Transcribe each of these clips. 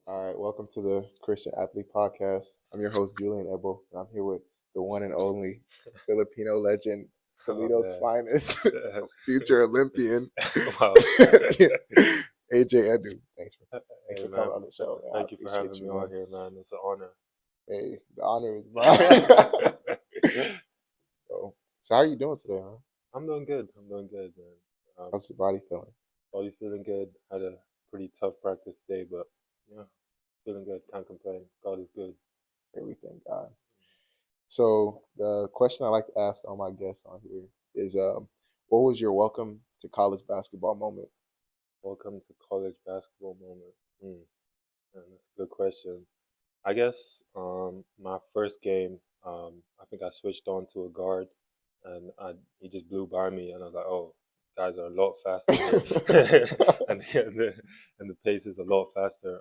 All right, welcome to the Christian Athlete Podcast. I'm your host, Julian Egbo, and I'm here with the one and only Filipino legend, Oh Toledo's man, finest, yes. future Olympian, Wow. AJ Edu. Thanks Hey for coming man, on the show, man. I thank you for appreciate having you, me man. on here, man. It's an honor. Hey, the honor is mine. so how are you doing today, man? I'm doing good. Man. How's your body feeling? Body's feeling good. Had a pretty tough practice today, but yeah, feeling good. Can't complain. God is good. We thank God. So the question I like to ask all my guests on here is, what was your welcome to college basketball moment? Welcome to college basketball moment. Man, that's a good question. I guess my first game, I think I switched on to a guard, and he just blew by me, and I was like, oh, guys are a lot faster, and the pace is a lot faster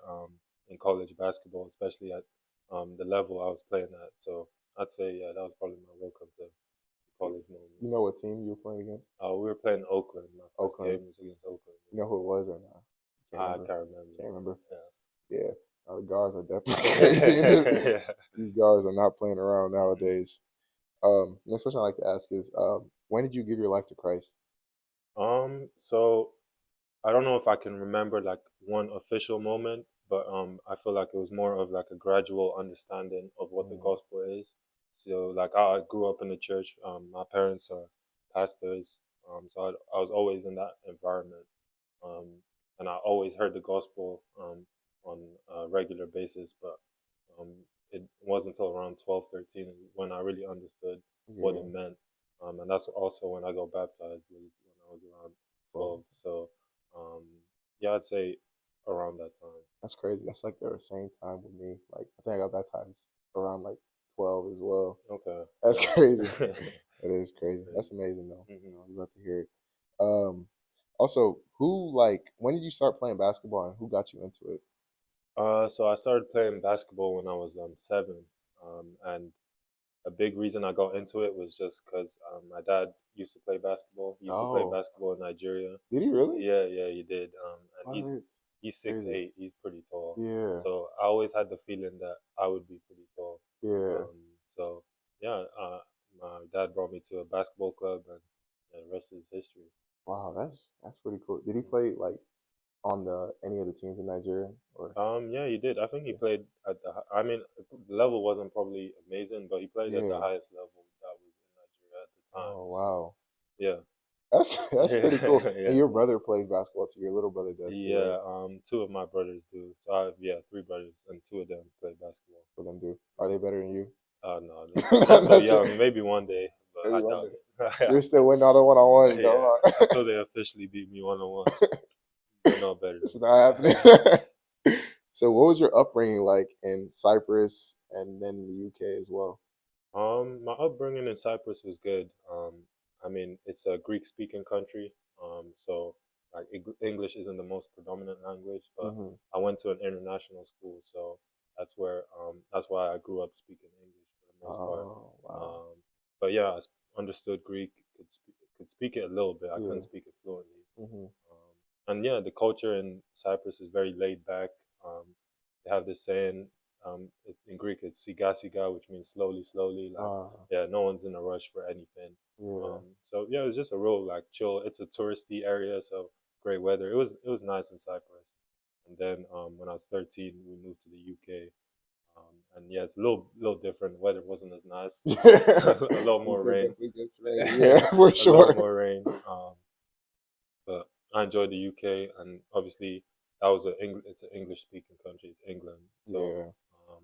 in college basketball, especially at the level I was playing at. So I'd say yeah, that was probably my welcome to college moment. You know what team you were playing against? We were playing Oakland. My first Oakland. game was against Oakland. You know who it was or not? Can't I remember. can't remember. Can't remember. Yeah. Yeah. The guards are definitely crazy. Yeah. These guards are not playing around nowadays. Next question I like to ask is, when did you give your life to Christ? So I don't know if I can remember like one official moment, but I feel like it was more of like a gradual understanding of what the Mm. gospel is. So like I grew up in the church. My parents are pastors, so I was always in that environment, um, and I always heard the gospel on a regular basis. But um, it wasn't until around 12, 13 when I really understood what it Yeah. meant, and that's also when I got baptized was when I was around Well, 12. So um, yeah, I'd say around that time. that's crazy. That's like the same time with me. Like I think I got baptized around like 12 as well. Okay, That's yeah. crazy. It is crazy. That's Crazy. amazing though. hmm I'd love to hear it. Um, Also, when did you start playing basketball and who got you into it? So I started playing basketball when I was 7, and a big reason I got into it was just because my dad used to play basketball. He used to play Oh, basketball in Nigeria. did he really? Yeah, yeah, he did. And What? he's six Crazy. eight. He's pretty tall. Yeah, So I always had the feeling that I would be pretty tall. yeah. So yeah, my dad brought me to a basketball club, and the rest is history. Wow, that's pretty cool. Did he play like on the any of the teams in Nigeria or? Yeah, he did. I think he Yeah. played at I mean, the level wasn't probably amazing, but he played at the Yeah. highest level that was in Nigeria at the time. Oh So wow, yeah, that's pretty cool. And yeah, your brother plays basketball too. Your little brother does too, right? yeah. Two of my brothers do. So I have three brothers, and two of them play basketball. For them do. Are they better than you? No, they're still Not you. young. Maybe one day, but Maybe I one doubt day. You're it. still winning all the one-on-ones Yeah, though, huh? until they officially beat me 1-on-1, they're not better It's than not me. happening. So, what was your upbringing like in Cyprus and then in the UK as well? My upbringing in Cyprus was good. I mean, it's a Greek-speaking country, so like English isn't the most predominant language, but Hmm. I went to an international school, so that's why I grew up speaking English for the most part. Oh wow. Um, but yeah, understood Greek, could speak it a little bit. I Yeah. couldn't speak it fluently. Hmm. And yeah, the culture in Cyprus is very laid back. Um, they have this saying in Greek, it's siga siga, which means slowly, slowly. Like, yeah, no one's in a rush for anything. Yeah. So yeah, it was just a real like chill. It's a touristy area, so great weather. It was nice in Cyprus. And then when I was 13, we moved to the UK. And yeah, it's a little different. The weather wasn't as nice. A lot more UK rain. definitely gets rainy. Yeah, for A lot sure. more rain. But I enjoyed the UK, and obviously that was it's an English speaking country. It's England, so Yeah. um,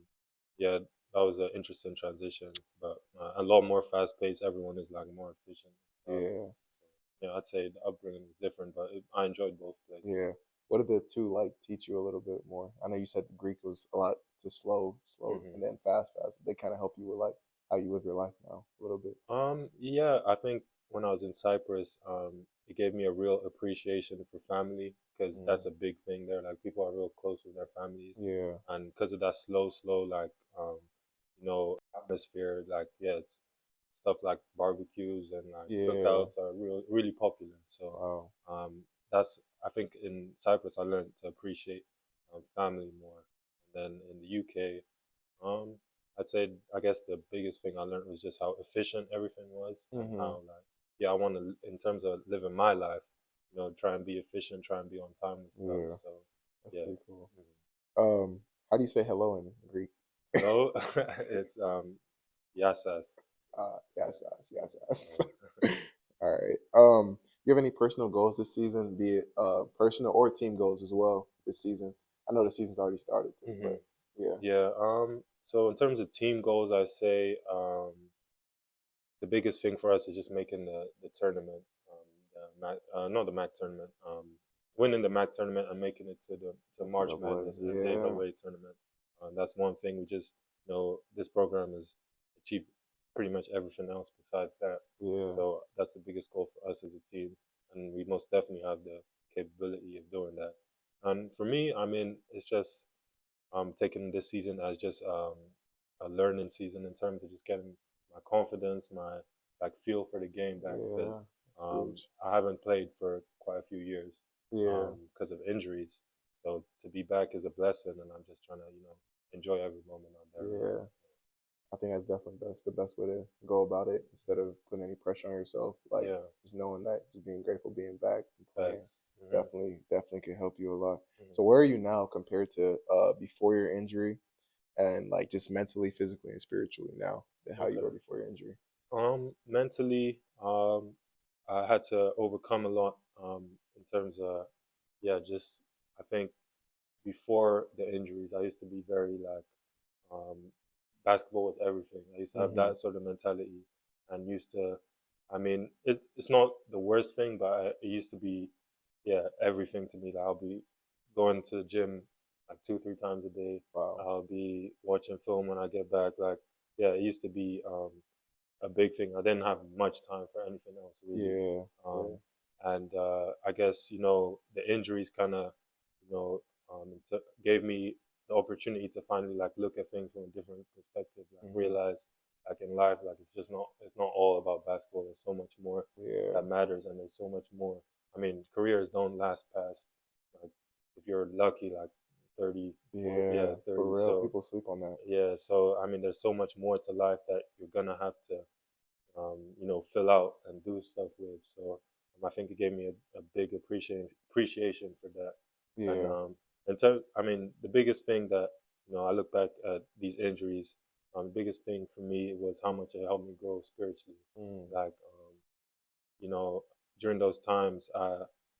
yeah, that was an interesting transition, but a lot more fast paced. Everyone is like more efficient and stuff. Yeah. So yeah, I'd say the upbringing was different, but I enjoyed both places. Yeah. What did the two like teach you a little bit more? I know you said the Greek was a lot to slow, hmm and then fast, fast. They kind of help you with like how you live your life now a little bit. Yeah, I think when I was in Cyprus, it gave me a real appreciation for family because Mm. that's a big thing there. Like people are real close with their families, Yeah. and because of that slow, like atmosphere, like yeah, it's stuff like barbecues and like Yeah. cookouts are really popular. So Wow. that's I think in Cyprus I learned to appreciate family more. Then in the UK, um, I'd say I guess the biggest thing I learned was just how efficient everything was, and Hmm. how like yeah, I want to in terms of living my life, try and be efficient, try and be on time and stuff. Yeah, So that's yeah. pretty cool. Mhm. How do you say hello in Greek? Hello, it's Yasas. Yes, yes, yes, yes. Yeah. All right. You have any personal goals this season, be it personal or team goals as well this season? I know the season's already started too, Hmm. but yeah. Yeah. So in terms of team goals, I say the biggest thing for us is just making the tournament, not the MAC tournament, winning the MAC tournament and making it to the March NCAA, Madness yeah, NCAA tournament. That's one thing we just this program has achieved pretty much everything else besides that. yeah, So that's the biggest goal for us as a team, and we most definitely have the capability of doing that. And for me, I mean, it's just taking this season as just a learning season in terms of just getting my confidence, my like feel for the game back yeah. because It's huge. I haven't played for quite a few years Yeah, because of injuries. So to be back is a blessing, and I'm just trying to enjoy every moment I'm there. Really. yeah. I think that's definitely the best way to go about it instead of putting any pressure on yourself. Like Yeah, just knowing that, just being grateful, being back and playing, facts. Hmm. definitely can help you a lot. So Hmm. where are you now compared to before your injury, and like just mentally, physically, and spiritually now than how you Okay. were before your injury? Mentally, I had to overcome a lot in terms of yeah, just I think before the injuries, I used to be very like um, basketball was everything. I used to have Mm-hmm. that sort of mentality, and used to. I mean, it's not the worst thing, but it used to be, yeah, everything to me. Like I'll be going to the gym like 2 3 times a day. Wow. I'll be watching film when I get back. Like yeah, it used to be a big thing. I didn't have much time for anything else really. Yeah. Yeah. Um, and I guess the injuries kind of you know gave me the opportunity to finally like look at things from a different perspective. Like Mm-hmm. realize like in life, like it's not all about basketball. There's so much more Yeah. that matters, and there's so much more. I mean, careers don't last past like if you're lucky like 30, 40, yeah, Yeah. For 30. real, So people sleep on that. yeah, so I mean, there's so much more to life that you're gonna have to fill out and do stuff with. So I think it gave me a big appreciation for that. And Yeah. I mean, the biggest thing that I look back at these injuries. The biggest thing for me was how much it helped me grow spiritually. Mm. Like, you know, during those times,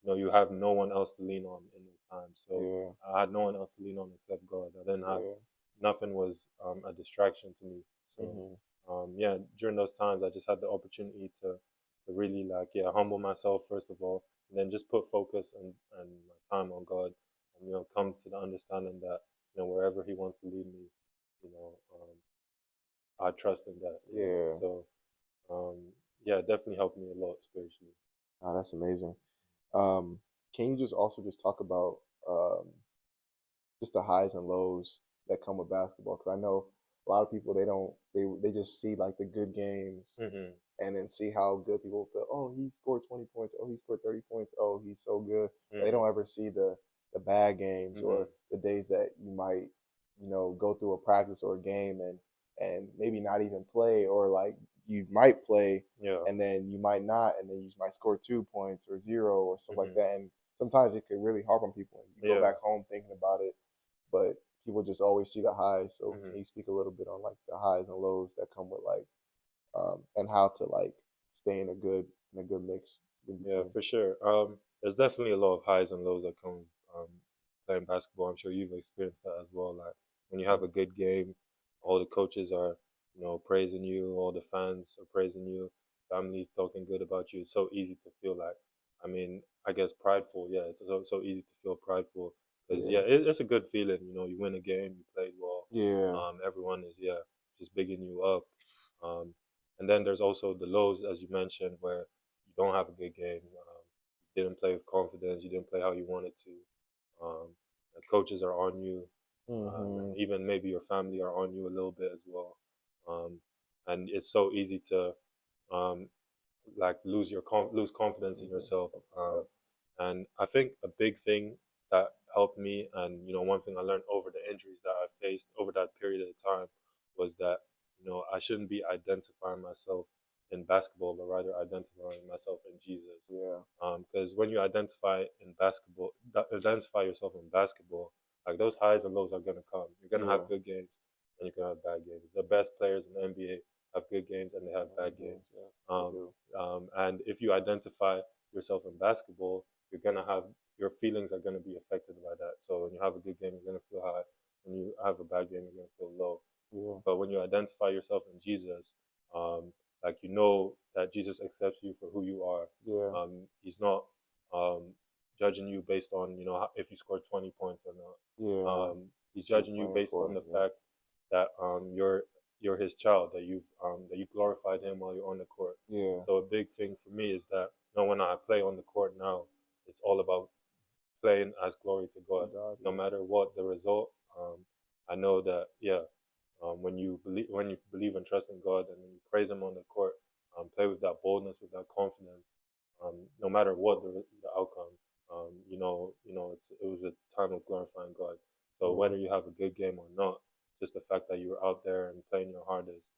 you have no one else to lean on in those times. So Yeah. I had no one else to lean on except God. I didn't have Yeah. nothing was a distraction to me. So Mm-hmm. yeah, during those times, I just had the opportunity to really like yeah humble myself first of all, and then just put focus and my time on God, and come to the understanding that wherever He wants to lead me, you know I trust in that. Yeah. Yeah. So um, yeah, it definitely helped me a lot spiritually. Oh, that's amazing. Um, can you just also just talk about um, just the highs and lows that come with basketball? Because I know a lot of people they just see like the good games Hmm. and then see how good people feel. Oh, he scored 20 points. Oh, he scored 30 points. Oh, he's so good. They Hmm. don't ever see the bad games Hmm. or the days that you might go through a practice or a game and maybe not even play, or like you might play Yeah. and then you might not, and then you might score 2 points or zero or stuff like Hmm. that. And sometimes it could really harp on people. And you go Yeah. back home thinking about it, but people just always see the highs. So Hmm. can you speak a little bit on like the highs and lows that come with like and how to like stay in a good mix in Yeah, between? for sure. There's definitely a lot of highs and lows that come um, playing basketball. I'm sure you've experienced that as well. Like when you have a good game, all the coaches are, praising you, all the fans are praising you, families talking good about you. It's so easy to feel like, I mean, I guess prideful. Yeah, it's so easy to feel prideful because yeah, Yeah, it's a good feeling. You win a game, you played well. yeah, Everyone is just bigging you up. Um, and then there's also the lows, as you mentioned, where you don't have a good game. You didn't play with confidence. You didn't play how you wanted to. The coaches are on you, mm-hmm, and even maybe your family are on you a little bit as well. Um, and it's so easy to um, like lose confidence in yourself. yep, And I think a big thing that helped me. And one thing I learned over the injuries that I faced over that period of time was that I shouldn't be identifying myself in basketball, but rather identifying myself in Jesus. Yeah. Because when you identify yourself in basketball, like those highs and lows are gonna come. You're gonna Yeah. have good games and you're gonna have bad games. The best players in the NBA have good games and they have bad games. Yeah. They Um, do. and if you identify yourself in basketball, you're gonna have your feelings are gonna be affected by that. So when you have a good game, you're gonna feel high. When you have a bad game, you're gonna feel low. Yeah. But when you identify yourself in Jesus, um, like that Jesus accepts you for who you are. Yeah. He's not judging you based on if you scored 20 points or not. Yeah. He's You're judging you playing based on for. the Yeah. fact that you're his child, that you glorified him while you're on the court. Yeah. So a big thing for me is that when I play on the court now, it's all about playing as glory to To God, God. no Yeah. matter what the result. I know that when you believe and trust in God and you praise Him on the court, play with that boldness, with that confidence, no matter what the outcome. It was a time of glorifying God. So Yeah. whether you have a good game or not, just the fact that you were out there and playing your hardest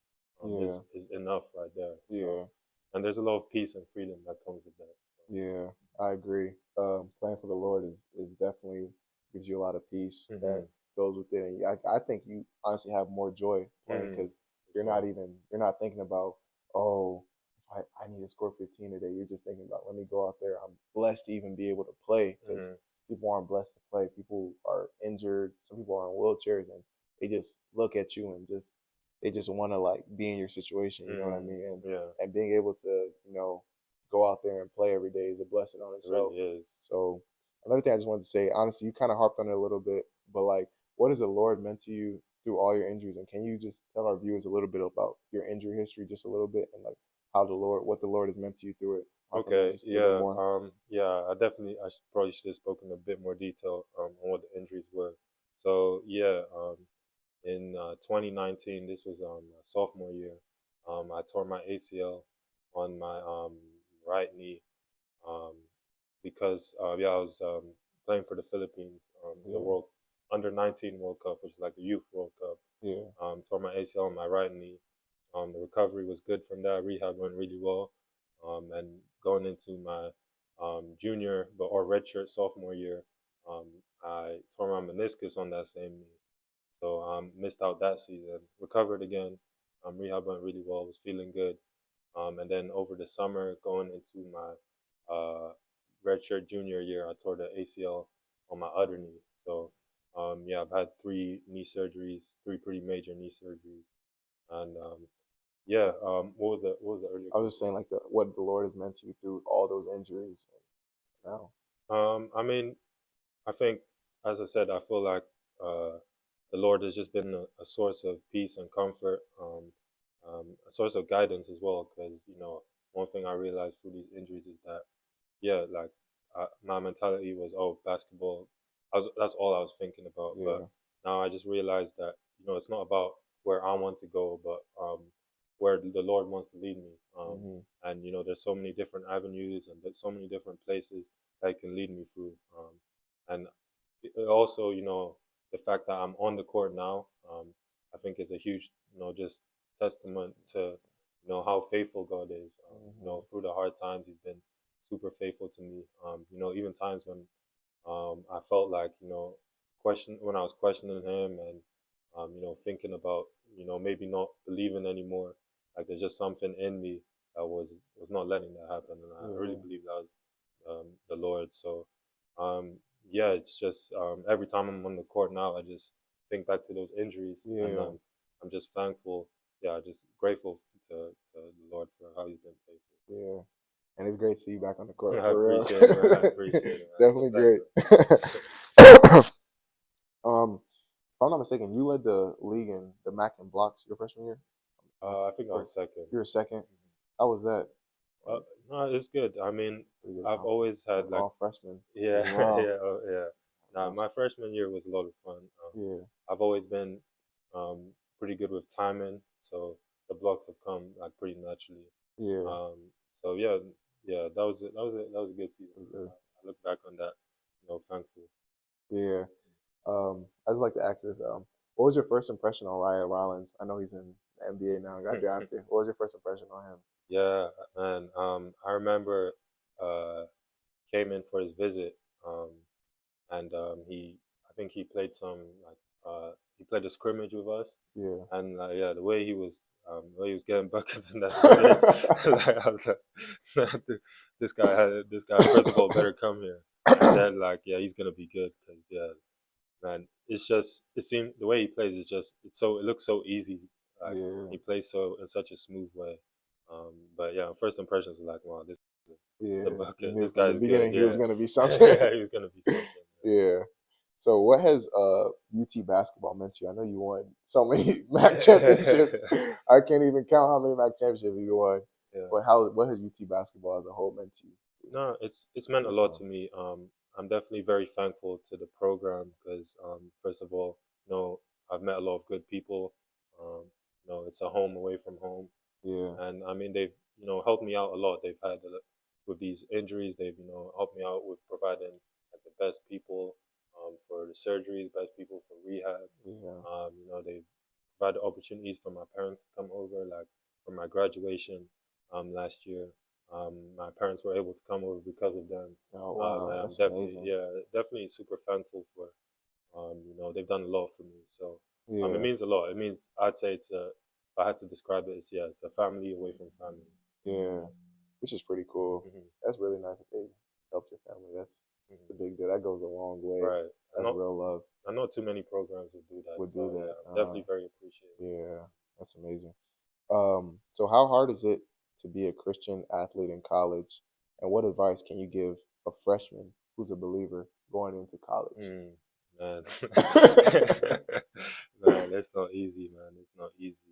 Yeah. is enough right there. So, Yeah. and there's a lot of peace and freedom that comes with that. Yeah. I agree. Playing for the Lord is definitely gives you a lot of peace So. that goes with it, and I think you honestly have more joy playing because Sure. you're not thinking about, oh, I need to score 15 today. You're just thinking about, let me go out there. I'm blessed to even be able to play because people aren't blessed to play. People are injured. Some people are in wheelchairs and they just look at you and they just want to like be in your situation. You know what I mean? Yeah, And being able to go out there and play every day is a blessing on it itself. really is. So another thing I just wanted to say, honestly, you kind of harped on it a little bit, but like, what has the Lord meant to you through all your injuries? And can you just tell our viewers a little bit about your injury history, just a little bit, and like what the Lord has meant to you through it? Harp on that Okay, just a little bit yeah, more. probably should have spoken a bit more detail on what the injuries were. So yeah, in 2019, this was my sophomore year. I tore my ACL on my right knee um, because I was playing for the Philippines in the Yeah, World Under 19 World Cup, which is like a youth World Cup. yeah, Tore my ACL on my right knee. The recovery was good from that. Rehab went really well. And going into my junior or redshirt sophomore year, um, I tore my meniscus on that same knee. So missed out that season. Recovered again. Rehab went really well. Was feeling good. And then over the summer, going into my redshirt junior year, I tore the ACL on my other knee. So I've had three pretty major knee surgeries, and what was the earlier I was just saying question? like what the Lord has meant to you through all those injuries. Now, I mean, I think, as I said, I feel like uh, the Lord has just been a source of peace and comfort, a source of guidance as well. Because one thing I realized through these injuries is that, yeah, like my mentality was, oh, basketball. That's all I was thinking about. But yeah, now I just realized that it's not about where I want to go, but where the Lord wants to lead me. hmm And there's so many different avenues and there's so many different places that can lead me through. And also, the fact that I'm on the court now, I think is a huge, just testament to, how faithful God is. hmm Through the hard times, He's been super faithful to me. Even times when I felt like, when I was questioning Him and, thinking about, maybe not believing anymore. Like there's just something in me that was not letting that happen, and I really yeah, believe that was the Lord. So, um, yeah, it's just every time I'm on the court now, I just think back to those injuries, and yeah, I'm just thankful. Yeah, just grateful to the Lord for how He's been faithful. yeah. And it's great to see you back on the court I for appreciate it, man. I real. appreciate it, man. It's a Definitely great. blessing. If I'm not mistaken, you led the league in the MAC and blocks your freshman year. I think I Or was second. you were second. How was that? Uh, Like, no, it's good. I mean, pretty good I've accomplishment. always had Like like, all freshmen yeah, as well. yeah, oh, yeah. Now, That's my freshman year was a lot of fun. yeah, I've always been pretty good with timing, so the blocks have come like pretty naturally. yeah. Um, so yeah, that was it. That was a good season. Pretty good. I look back on that, thankful. Yeah. I just like to ask this. What was your first impression on Ryan Rollins? I know he's in the NBA now, got drafted. What was your first impression on him? Yeah, man. I remember uh came in for his visit. Um, and I think he played some like he played a scrimmage with us, Yeah. and yeah, the way he was getting buckets in that scrimmage, like I was like, this guy first of all better come here, and then like yeah, he's gonna be good because yeah, man, it's just it seemed the way he plays is just it looks so easy, like Yeah. he plays so in such a smooth way. But yeah, first impressions were like, wow, this is a Yeah. You bucket. knew This from the guy's good. beginning he was Yeah, gonna be something. yeah, he's gonna be something. Yeah. So what has UT basketball meant to you? I know you won so many MAC championships. Yeah. I can't even count how many MAC championships you won. Yeah. But what has UT basketball as a whole meant to you No, it's meant a over lot time? to me. I'm definitely very thankful to the program because first of all, I've met a lot of good people. Um, it's a home away from home, Yeah. and I mean they've helped me out a lot. They've had with these injuries, they've helped me out with providing like the best people for the surgeries, best people for rehab. Yeah. They've provided opportunities for my parents to come over, like for my graduation last year. My parents were able to come over because of them. Oh wow, And I'm that's definitely, amazing. yeah, definitely super thankful for, they've done a lot for me. So, it Yeah. means a lot. It means I'd say if I had to describe it, it's a family away from family. So, Yeah. Which is pretty cool. hmm That's really nice that they helped your family. That's a hmm big deal. That goes a long way. right. That's real love. I know too many programs would do that. Would do So yeah, that. I'm definitely very appreciative. Yeah, that's amazing. So how hard is it to be a Christian athlete in college? And what advice can you give a freshman who's a believer going into college? Mm, man, man, that's not easy, man. It's not easy.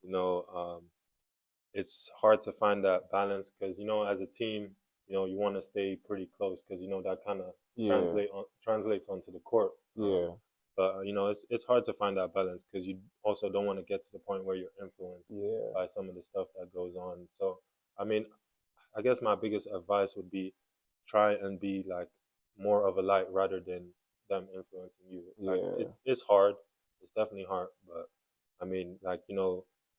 You know, it's hard to find that balance because as a team, you want to stay pretty close because that kind of Yeah, translates onto the court. yeah, But it's hard to find that balance because you also don't want to get to the point where you're influenced yeah, by some of the stuff that goes on. So, I mean, I guess my biggest advice would be try and be like more of a light rather than them influencing you. Like yeah, it's hard. It's definitely hard, but I mean, like,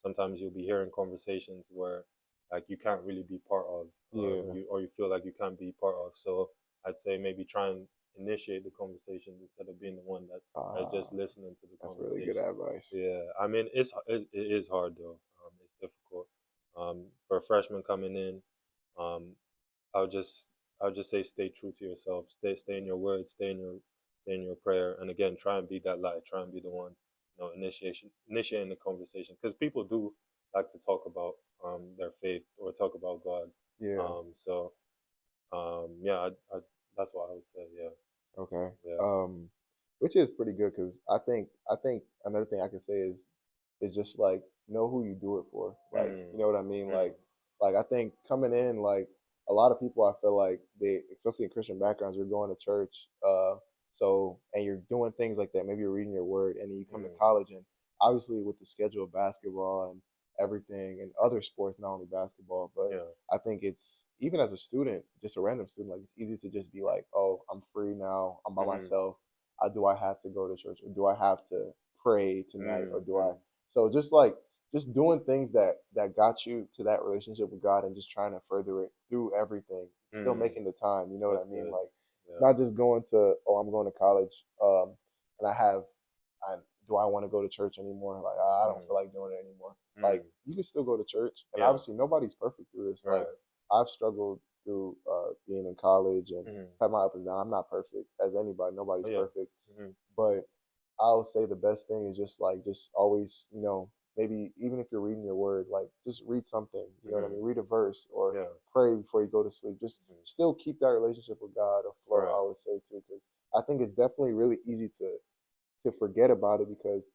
sometimes you'll be hearing conversations where like you can't really be part of, yeah. you feel like you can't be part of. So I'd say maybe try and initiate the conversation instead of being the one that's Ah, just listening to the that's really good conversation. advice. Yeah, I mean, it is hard though. It's difficult. For a freshman coming in, um, I'll just I'll just say stay true to yourself. Stay in your word. Stay in your prayer. And again, try and be that light. Try and be the one, initiating the conversation because people do like to talk about their faith or talk about God. Yeah. So yeah, that's what I would say. Yeah, Okay. yeah. Which is pretty good because I think another thing I can say is just like know who you do it for. Like, Mm, you know what I mean? mm, Like I think coming in, like a lot of people I feel like they, especially in Christian backgrounds, you're going to church, so and you're doing things like that. Maybe you're reading your word and then you come to mm, college and obviously with the schedule of basketball and everything and other sports, not only basketball, but yeah. I think it's even as a student, just a random student, like it's easy to just be like, oh, I'm free now, I'm by Mm, myself. Do I have to go to church or do I have to pray tonight or mm, do I? mm, So just like just doing things that got you to that relationship with God and just trying to further it through everything, still mm. making the time. You know what That's I mean? good. Like Yeah. not just going to oh I'm going to college, and I do I want to go to church anymore? Like I don't Mm, feel like doing it anymore. Like mm. you can still go to church, and Yeah. obviously nobody's perfect through this. Like Right. I've struggled through being in college and Mm. had my up and down. I'm not perfect as anybody. Oh Nobody's yeah. perfect, Mm, but I'll say the best thing is just like just always, maybe even if you're reading your word, like just read something, you know what I mm. mean? Read a verse or Yeah. pray before you go to sleep. Just Mm. still keep that relationship with God afloat, Right. I would say too, because I think it's definitely really easy to forget about it because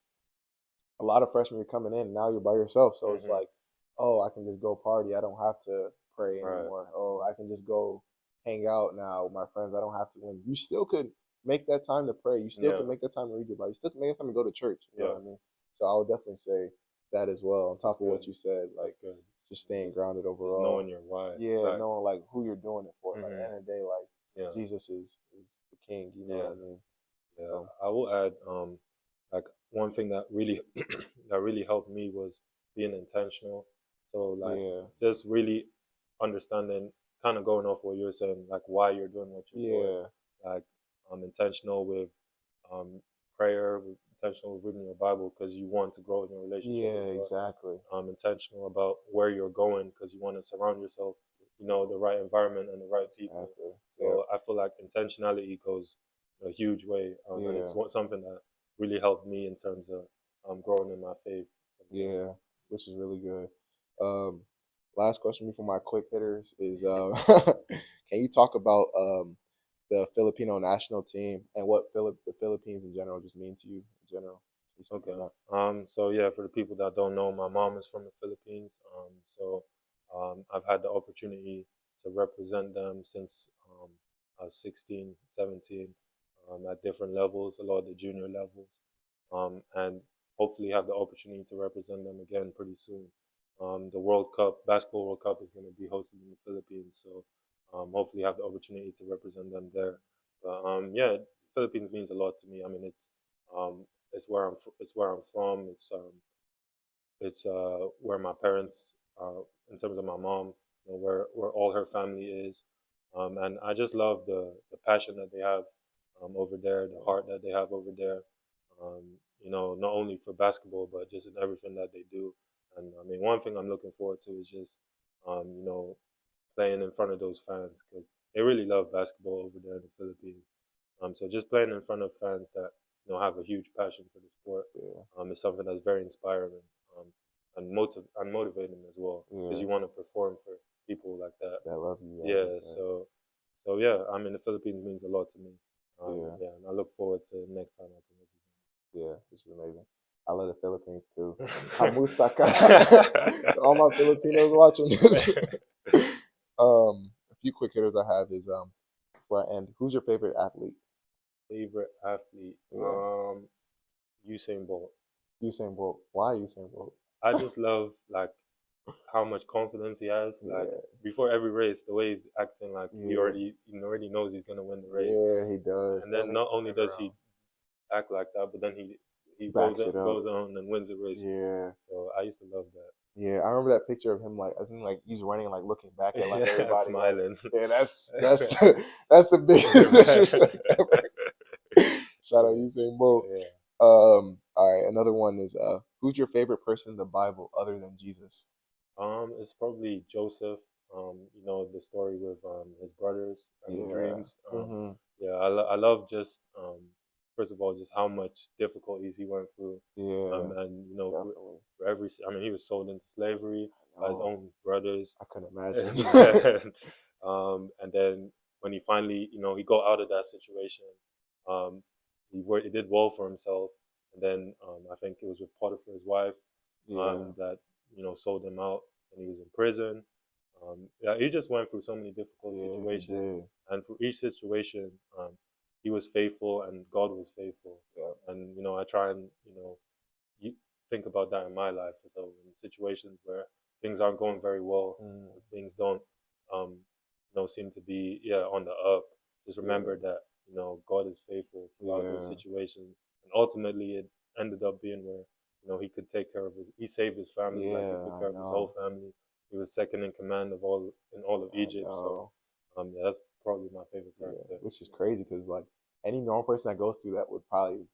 a lot of freshmen are coming in and now you're by yourself. So it's Mm-hmm. like, oh, I can just go party. I don't have to pray Right. anymore. Oh, I can just go hang out now with my friends. I don't have to win. You still could make that time to pray. You still Yeah. could make that time to read your Bible. You still can make that time to go to church. You know Yeah. what I mean? So I would definitely say that as well. On That's top of good. what you said, like That's good. just staying Just grounded just overall. knowing your why. Yeah, Like. knowing like who you're doing it for. Like at Mm-hmm. the end of the day, like Yeah. Jesus is the king. You know what Yeah, I mean? yeah. So I will add, like one thing that really that really helped me was being intentional. So like yeah, just really understanding, kind of going off what you're saying, like why you're doing what you're doing. yeah, Like intentional with prayer, intentional with reading your Bible because you want to grow in your relationship with yeah, God. exactly. Intentional about where you're going because you want to surround yourself, the right environment and the right people. Exactly. Yep. So I feel like intentionality goes a huge way, and it's Yeah. something that really helped me in terms of growing in my faith. Something like Yeah. Which is really good. Um, last question before my quick hitters is can you talk about the Filipino national team and what the Philippines in general just mean to you in general? Can you that. speak on Okay. that? So yeah, for the people that don't know, my mom is from the Philippines. So I've had the opportunity to represent them since I was 16, 17, at different levels, a lot of the junior levels, and hopefully have the opportunity to represent them again pretty soon. The World Cup, Basketball World Cup, is going to be hosted in the Philippines, so hopefully have the opportunity to represent them there. But yeah, Philippines means a lot to me. I mean, um, it's where I'm from. It's where my parents, in terms of my mom, where all her family is, and I just love the passion that they have over there, the heart that they have over there. Um, not only for basketball but just in everything that they do. And I mean, one thing I'm looking forward to is just playing in front of those fans because they really love basketball over there in the Philippines. So just playing in front of fans that have a huge passion for the sport Yeah. is something that's very inspiring, and motivating as well because Yeah. you want to perform for people like that. That love you guys like Yeah. that. So yeah, I mean the Philippines means a lot to me. Yeah. Yeah, and I look forward to next time I can Yeah. Which is amazing. I love the Philippines too. represent. Kamusta ka? To all my Filipinos watching this. A few quick hitters I have is before I end, who's your favorite athlete? Favorite athlete? Yeah. Usain Bolt. Usain Bolt. Why Usain Bolt? I just love like how much confidence he has. Like Yeah. before every race, the way he's acting, like Yeah. he already knows he's gonna win the race. Yeah, he does. And Don't then even not only turn does he around. act like that, but then he Backs it up. goes on and wins the race. Yeah. So I used to love Yeah. I remember that picture of him like I think like he's running like looking back at like that. Yeah, everybody like smiling. yeah, that's the biggest disrespect ever. Shout out Usain Bolt. Yeah. All right, another one is who's your favorite person in the Bible other than Jesus? It's probably Joseph. The story with his brothers and the Yeah. dreams. Mm-hmm. Yeah, I love just first of all just how much difficulties he went through. Yeah, And definitely. for every, I mean, he was sold into slavery I by his know. own brothers, I couldn't imagine. and then, and then when he finally, he got out of that situation, um, he did well for himself, and then I think it was with Potiphar's wife, Yeah. that sold him out, and he was in prison. Yeah, he just went through so many difficult Yeah, he situations, did. and for each situation, he was faithful, and God was faithful. Yeah. And I try and you think about that in my life. So in situations where things aren't going very well, Mm, things don't um, seem to be on the up. Just yeah. remember that God is faithful throughout those Yeah. situations, and ultimately it ended up being where he could take care of he saved his family, like he Yeah, took I care of his whole know. family. He was second in command of all of I Egypt. So know. yeah, that's probably my favorite Yeah, character. which is crazy because like any normal person that goes through that would probably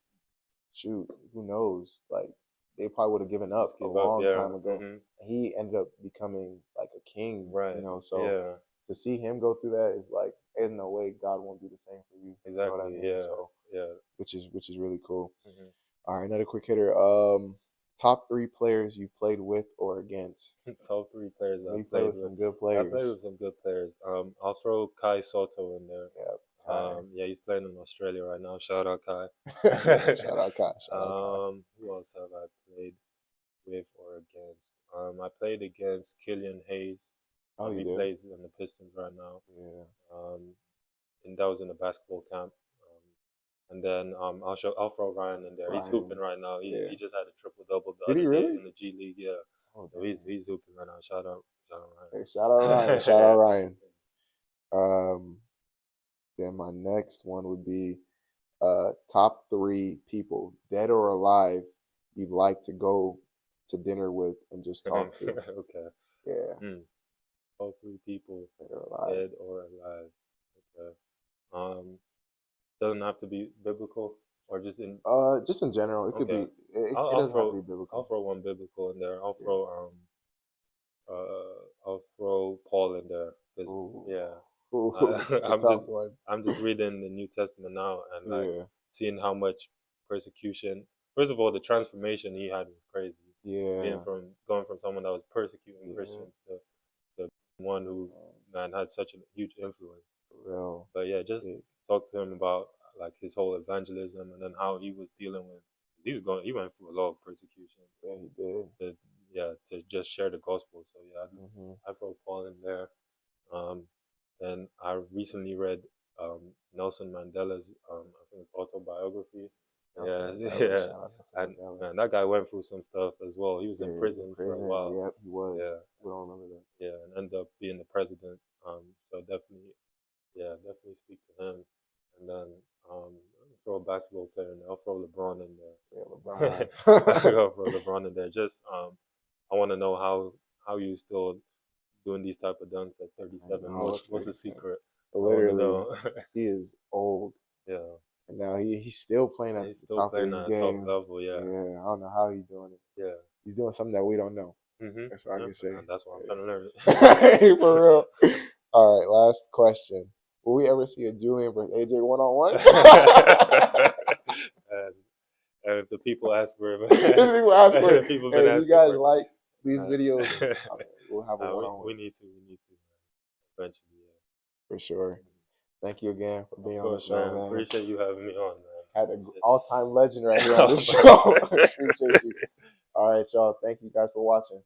shoot. Who knows? Like they probably would have given up Just a give up. long Yeah. time ago. He ended up becoming like a king, you Right. know. So Yeah. to see him go through that is like, there's no way God won't do the same for you. You know what I Exactly. mean? Yeah. So Yeah. which is really cool. hmm All right, another quick hitter. Top three players you played with or against. Top three players I know you I've played played with with. some good I played players. with some good players. I'll throw Kai Soto in there. Yeah, Kai. Yeah, he's playing in Australia right now. Shout out Kai. Yeah, shout out Kai. Shout out Kai. Who else have I played with or against? I played against Killian Hayes. Oh, you He did? plays in the Pistons right now. Yeah. Um, and that was in a basketball camp. And then I'll throw Ryan in there. He's hooping Ryan. right now. Yeah. He just had a triple double the Did other he day really? in the G League. Yeah, Oh, so dang. he's hooping right now. Shout out Hey, shout out Ryan. Shout out Ryan. Ryan. Um, Then my next one would be top three people, dead or alive, you'd like to go to dinner with and just talk to. Okay. Yeah, Mm. All three people, dead or alive. dead or alive. Okay. Um, doesn't have to be biblical or just in. Just in general, it could Okay. be. I'll, It I'll doesn't have to throw be I'll biblical. throw one biblical in there. Yeah. I'll throw Paul in there because Ooh, yeah, ooh, that's a I'm tough just one. I'm just reading the New Testament now and like Yeah, seeing how much persecution. First of all, the transformation he had was crazy. Being yeah, from going from someone that was persecuting yeah. Christians to one who Man, man had such a huge influence. for real. But yeah, just Big. talk to him about like his whole evangelism and then how he was dealing with. He went through a lot of persecution Yeah, he did. to to just share the gospel. So yeah, Hmm. I wrote Paul in there. Um, and I recently read Nelson Mandela's I think it's autobiography. Nelson Yeah, Mandela. yeah, Shout out Nelson and Mandela. man, that guy went through some stuff as well. He was Yeah, in he was in prison for a prison. while. Yep, he was. Yeah, We don't remember that. yeah, and ended up being the president. So definitely, yeah, definitely speak to him. And then I'll throw a basketball player in there. I'll throw LeBron in Yeah, there. I'll LeBron. throw LeBron in there. Just I want to know how you still doing these type of dunks at I 37. know, What's the 37. secret? I want to Literally, know. he is old, Yeah, and now he's still playing and at he's the still top of playing his at a top game. level. Yeah, Yeah, I don't know how he's doing it. yeah. He's doing something that we don't know. That's all I Yep. can say. And that's what I'm trying to learn. Yeah. For real. All right, last question. Will we ever see a Julian versus AJ one on one? and, and if the people ask for it, People ask for it. the people been Hey, if you asking guys for it, like these uh, videos, we'll have a one on one we need to eventually. Yeah. for sure. Thank you again for Of being on the course, show, man. man. Appreciate you having me on, Had an man. all time legend right here on the Shit. show. Appreciate you. All right, y'all. Thank you guys for watching.